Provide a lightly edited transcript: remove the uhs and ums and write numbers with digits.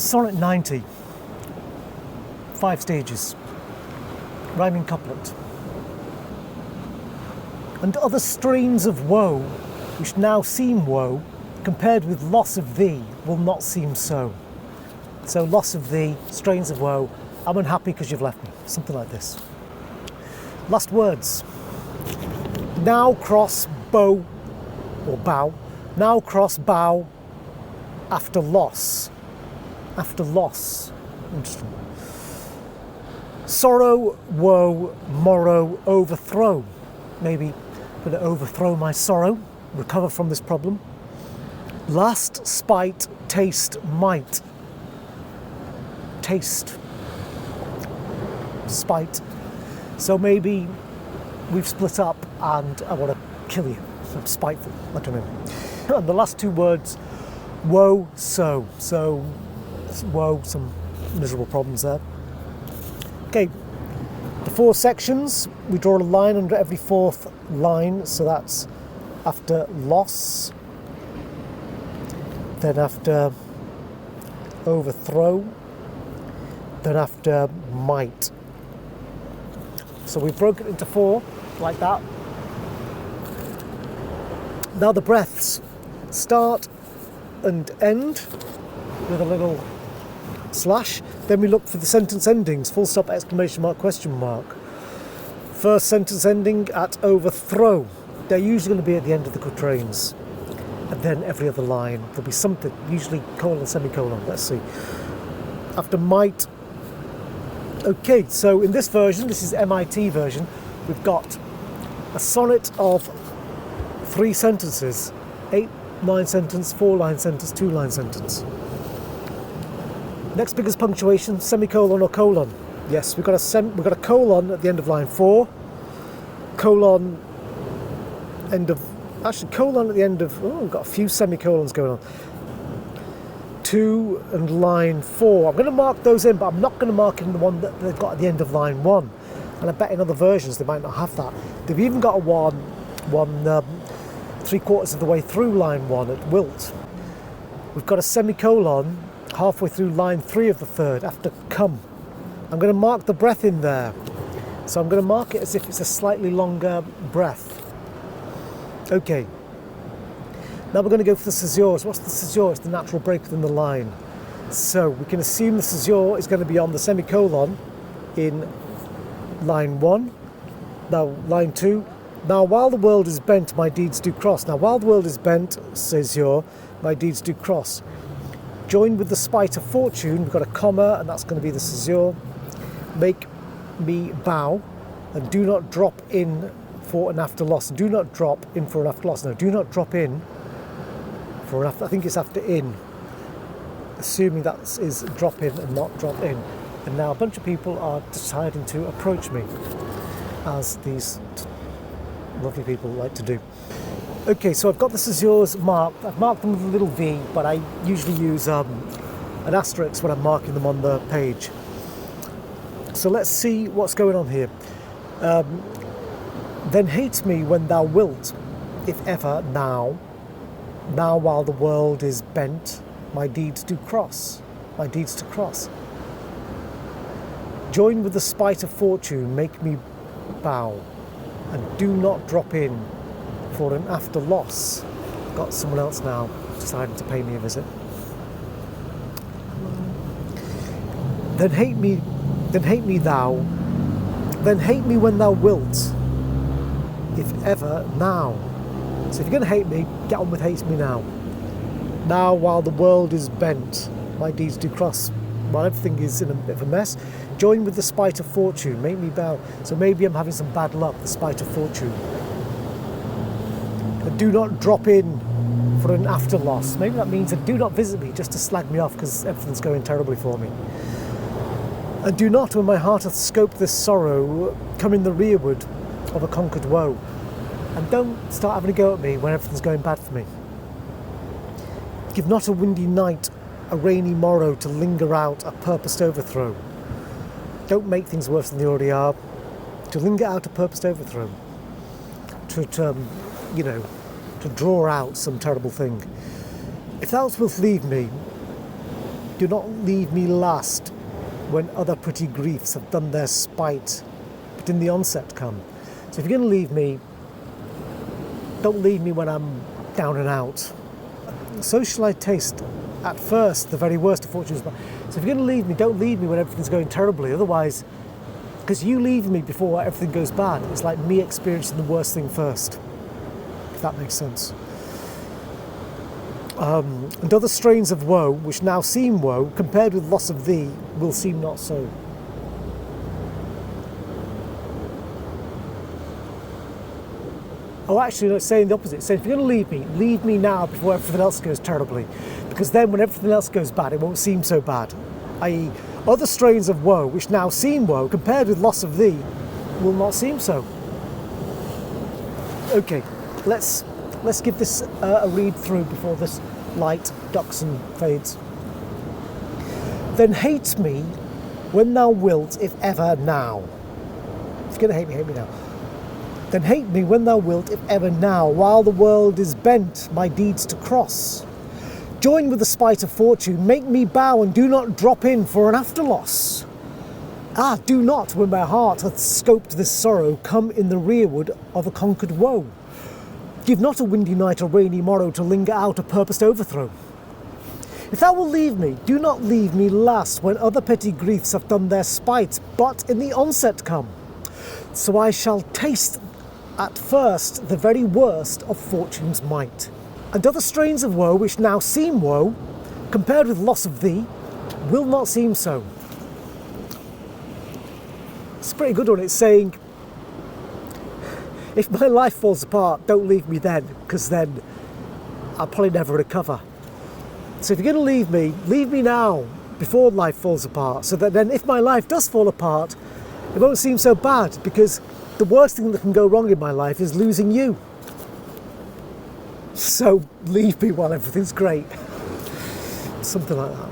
is Sonnet 90, 5 stages, rhyming couplet. And other strains of woe, which now seem woe, compared with loss of thee, will not seem so. So loss of thee, strains of woe, I'm unhappy because you've left me, something like this. Last words. Now cross bow, or bow, now cross bow, after loss. After loss. Interesting. Sorrow, woe, morrow, overthrow. Maybe I'm going to overthrow my sorrow, recover from this problem. Last, spite, taste, might. Taste. Spite. So maybe we've split up and I want to kill you. I'm spiteful. I don't know. And the last 2 words, woe, so. So, woe, some miserable problems there. Okay, the 4 sections, we draw a line under every 4th line, so that's after loss, then after overthrow, then after might. So we've broken it into 4, like that. Now the breaths start and end with a little slash. Then we look for the sentence endings, full stop, exclamation mark, question mark. First sentence ending at overthrow. They're usually going to be at the end of the quatrains. And then every other line, there'll be something, usually colon, semicolon, let's see. After might. Okay, so in this version, this is MIT version, we've got a sonnet of 3 sentences, 8-line sentence, 4-line sentence, 2-line sentence. Next big is punctuation, semicolon or colon. Yes, we've got a colon at the end of line 4, colon at the end of, we've got a few semicolons going on. 2 and line 4. I'm going to mark those in, but I'm not going to mark in the one that they've got at the end of line 1. And I bet in other versions they might not have that. They've even got a one 3/4 of the way through line 1 at Wilt. We've got a semicolon halfway through line 3 of the 3rd after come. I'm going to mark the breath in there. So I'm going to mark it as if it's a slightly longer breath. Okay. Now we're going to go for the caesures. What's the caesure? It's the natural break within the line. So we can assume the caesure is going to be on the semicolon in line 1. Now line 2. Now while the world is bent, my deeds do cross. Now while the world is bent, caesure, my deeds do cross. Joined with the spite of fortune, we've got a comma, and that's going to be the caesure. Make me bow, and do not drop in for an after loss. Do not drop in for an after loss. No, do not drop in for an after. I think it's after in. Assuming that is drop in and not drop in. And now a bunch of people are deciding to approach me, as these lovely people like to do. Okay, so I've got the caesures marked. I've marked them with a little V, but I usually use an asterisk when I'm marking them on the page. So let's see what's going on here. Then hate me when thou wilt, if ever now. Now while the world is bent, my deeds do cross. My deeds to cross. Join with the spite of fortune, make me bow, and do not drop in for an after loss. Got someone else now deciding to pay me a visit. Then hate me thou, then hate me when thou wilt, if ever now. So if you're going to hate me, get on with hate me now. Now while the world is bent, my deeds do cross. While everything is in a bit of a mess, join with the spite of fortune, make me bow. So maybe I'm having some bad luck, the spite of fortune. And do not drop in for an after loss. Maybe that means that do not visit me just to slag me off because everything's going terribly for me. And do not, when my heart hath scoped this sorrow, come in the rearward of a conquered woe. And don't start having a go at me when everything's going bad for me. Give not a windy night, a rainy morrow to linger out a purposed overthrow. Don't make things worse than they already are. To linger out a purposed overthrow. To draw out some terrible thing. If thou wilt leave me, do not leave me last when other pretty griefs have done their spite, but in the onset come. So if you're going to leave me, don't leave me when I'm down and out. So shall I taste at first the very worst of fortune's bite. So if you're going to leave me, don't leave me when everything's going terribly. Otherwise, because you leave me before everything goes bad, it's like me experiencing the worst thing first, if that makes sense. And other strains of woe, which now seem woe, compared with loss of thee, will seem not so. Oh, actually, no, it's saying the opposite. It's saying, if you're going to leave me now before everything else goes terribly. Because then when everything else goes bad, it won't seem so bad. I.e., other strains of woe, which now seem woe, compared with loss of thee, will not seem so. Okay, let's give this a read through before this light ducks and fades. Then hate me when thou wilt, if ever now. If you're going to hate me now. Then hate me when thou wilt, if ever now, while the world is bent my deeds to cross. Join with the spite of fortune, make me bow, and do not drop in for an after loss. Ah, do not, when my heart hath scoped this sorrow, come in the rearward of a conquered woe. Give not a windy night or rainy morrow to linger out a purposed overthrow. If thou wilt leave me, do not leave me last when other petty griefs have done their spite, but in the onset come. So I shall taste at first the very worst of fortune's might. And other strains of woe, which now seem woe, compared with loss of thee, will not seem so. It's a pretty good one. It's saying, if my life falls apart, don't leave me then, because then I'll probably never recover. So if you're going to leave me now, before life falls apart, so that then if my life does fall apart, it won't seem so bad, because the worst thing that can go wrong in my life is losing you. So leave me while everything's great. Something like that.